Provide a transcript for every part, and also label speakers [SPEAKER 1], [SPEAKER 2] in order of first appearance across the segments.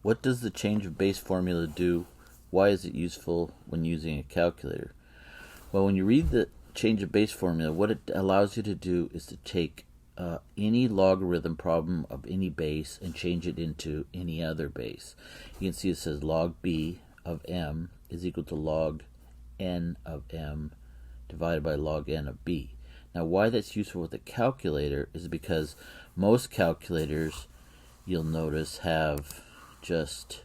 [SPEAKER 1] What does the change of base formula do? Why is it useful when using a calculator? Well, when you read the change of base formula, what it allows you to do is to take any logarithm problem of any base and change it into any other base. You can see it says log b of m is equal to log n of m divided by log n of b. Now, why that's useful with a calculator is because most calculators, you'll notice, have just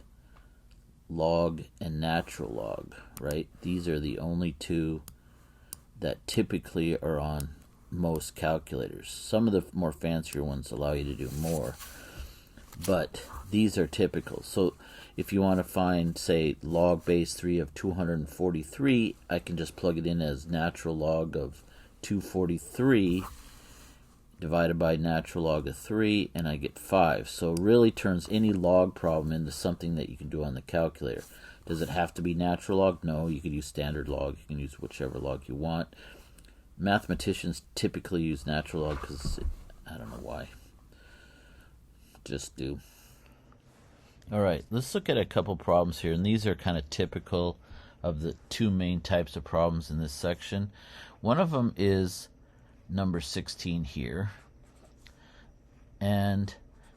[SPEAKER 1] log and natural log, right? These are the only two that typically are on most calculators. Some of the more fancier ones allow you to do more, but these are typical. So if you want to find, say, log base 3 of 243, I can just plug it in as natural log of 243 divided by natural log of 3, and I get 5. So it really turns any log problem into something that you can do on the calculator. Does it have to be natural log? No, you could use standard log. You can use whichever log you want. Mathematicians typically use natural log because, I don't know why. Just do. All right, let's look at a couple problems here, and these are kind of typical of the two main types of problems in this section. One of them is number 16 here, and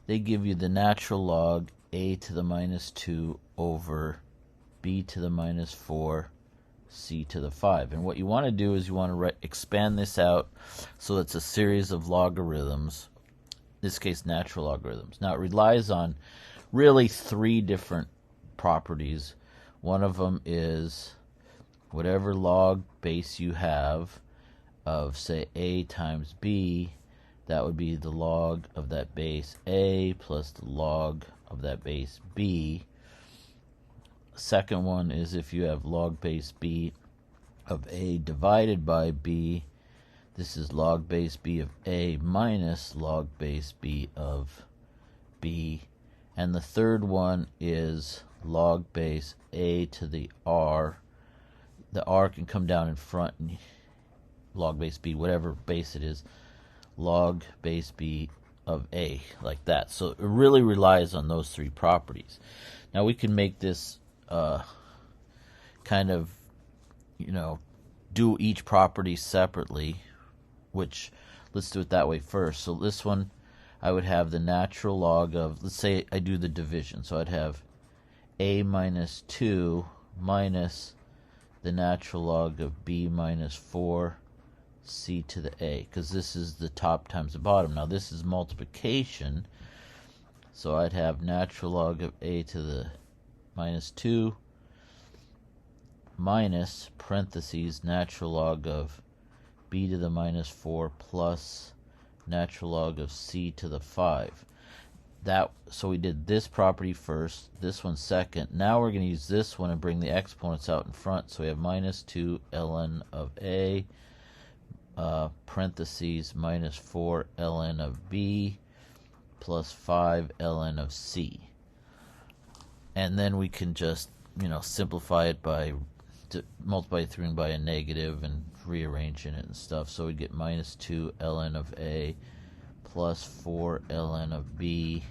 [SPEAKER 1] they give you the natural log a to the minus 2 over b to the minus 4 c to the 5. And what you want to do is you want to expand this out so it's a series of logarithms, in this case natural logarithms. Now it relies on really three different properties. One of them is whatever log base you have of, say, a times b, that would be the log of that base a plus the log of that base b. Second one is if you have log base b of a divided by b, this is log base b of a minus log base b of b. And the third one is log base a to the r. The r can come down in front, and log base b, whatever base it is, log base b of a, like that. So it really relies on those three properties. Now we can make this kind of, do each property separately, which let's do it that way first. So this one, I would have the natural log of, let's say I do the division, so I'd have a minus 2 minus the natural log of b minus 4 c to the a, because this is the top times the bottom. Now this is multiplication, so I'd have natural log of a to the minus 2 minus parentheses natural log of b to the minus 4 plus natural log of c to the 5. So we did this property first, this one second. Now we're going to use this one and bring the exponents out in front. So we have minus 2 ln of a parentheses minus 4 ln of b plus 5 ln of c. And then we can just, simplify it by multiply through by a negative and rearranging it and stuff. So we get minus 2 ln of a plus 4 ln of b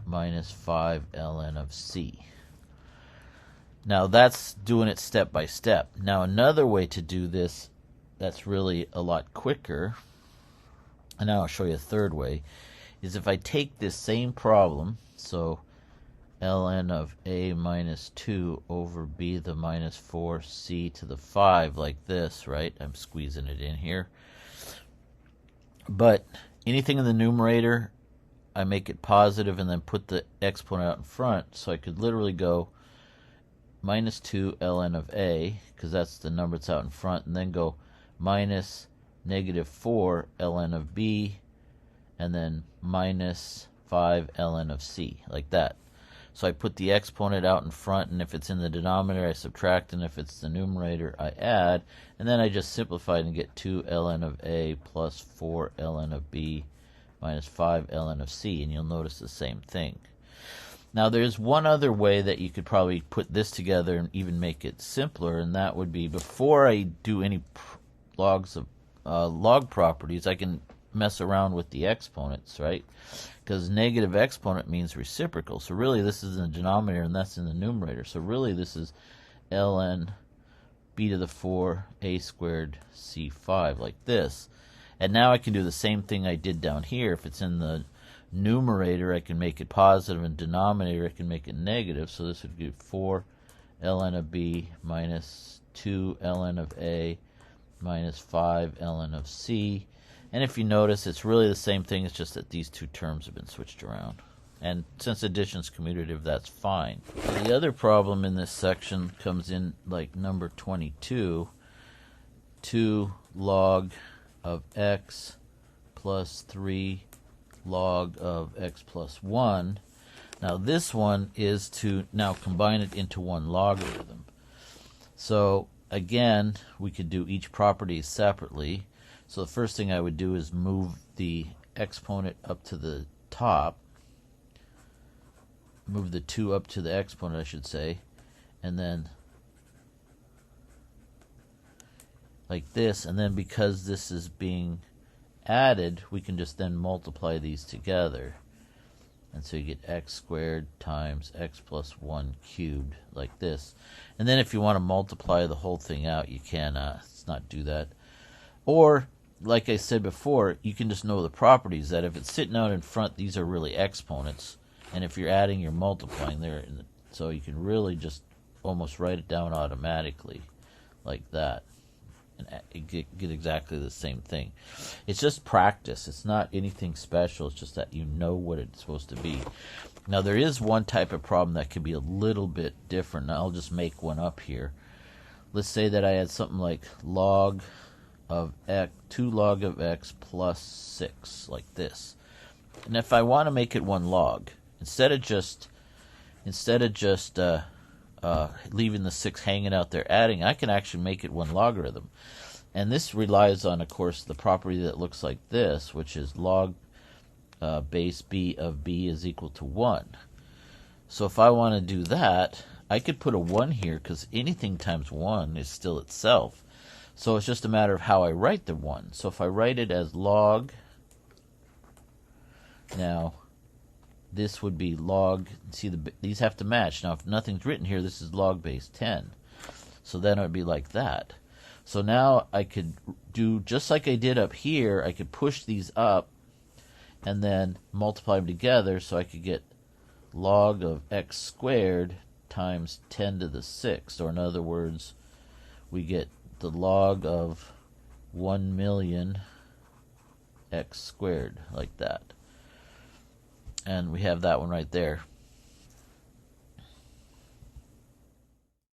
[SPEAKER 1] minus 5 ln of c. Now that's doing it step by step. Now another way to do this that's really a lot quicker, and now I'll show you a third way, is if I take this same problem, so ln of a minus 2 over b to the minus 4 c to the 5, like this, right? I'm squeezing it in here. But anything in the numerator, I make it positive and then put the exponent out in front. So I could literally go minus 2 ln of a, because that's the number that's out in front, and then go minus negative 4 ln of b, and then minus 5 ln of c, like that. So I put the exponent out in front, and if it's in the denominator, I subtract, and if it's the numerator, I add, and then I just simplify it and get 2 ln of a plus 4 ln of b minus 5 ln of c, and you'll notice the same thing. Now there's one other way that you could probably put this together and even make it simpler, and that would be before I do any log properties, I can mess around with the exponents, right? Because negative exponent means reciprocal. So really this is in the denominator and that's in the numerator. So really this is ln b to the 4 a squared c5 like this. And now I can do the same thing I did down here. If it's in the numerator, I can make it positive, and denominator, I can make it negative. So this would give 4 ln of b minus 2 ln of a minus 5 ln of c. And if you notice, it's really the same thing. It's just that these two terms have been switched around. And since addition is commutative, that's fine. The other problem in this section comes in like number 22. 2 log of x plus 3 log of x plus 1. Now this one is to now combine it into one logarithm. So again, we could do each property separately. So the first thing I would do is move the exponent up to the top. Move the 2 up to the exponent, I should say. And then like this. And then because this is being added, we can just then multiply these together. And so you get x squared times x plus 1 cubed, like this. And then if you want to multiply the whole thing out, you can. Let's not do that. Or, like I said before, you can just know the properties that if it's sitting out in front, these are really exponents. And if you're adding, you're multiplying there. So you can really just almost write it down automatically, like that. And get exactly the same thing. It's just practice. It's not anything special. It's just that you know what it's supposed to be. Now there is one type of problem that could be a little bit different. Now, I'll just make one up here. Let's say that I had something like log of x, 2 log of x plus 6, like this. And if I want to make it one log, instead of just leaving the 6 hanging out there adding, I can actually make it one logarithm. And this relies on, of course, the property that looks like this, which is log base b of b is equal to 1. So if I want to do that, I could put a 1 here because anything times 1 is still itself. So it's just a matter of how I write the 1. So if I write it as log, now this would be log, see these have to match. Now if nothing's written here, this is log base 10. So then it would be like that. So now I could do just like I did up here, I could push these up and then multiply them together, so I could get log of x squared times 10 to the 6th. Or in other words, we get the log of 1,000,000 x squared, like that. And we have that one right there.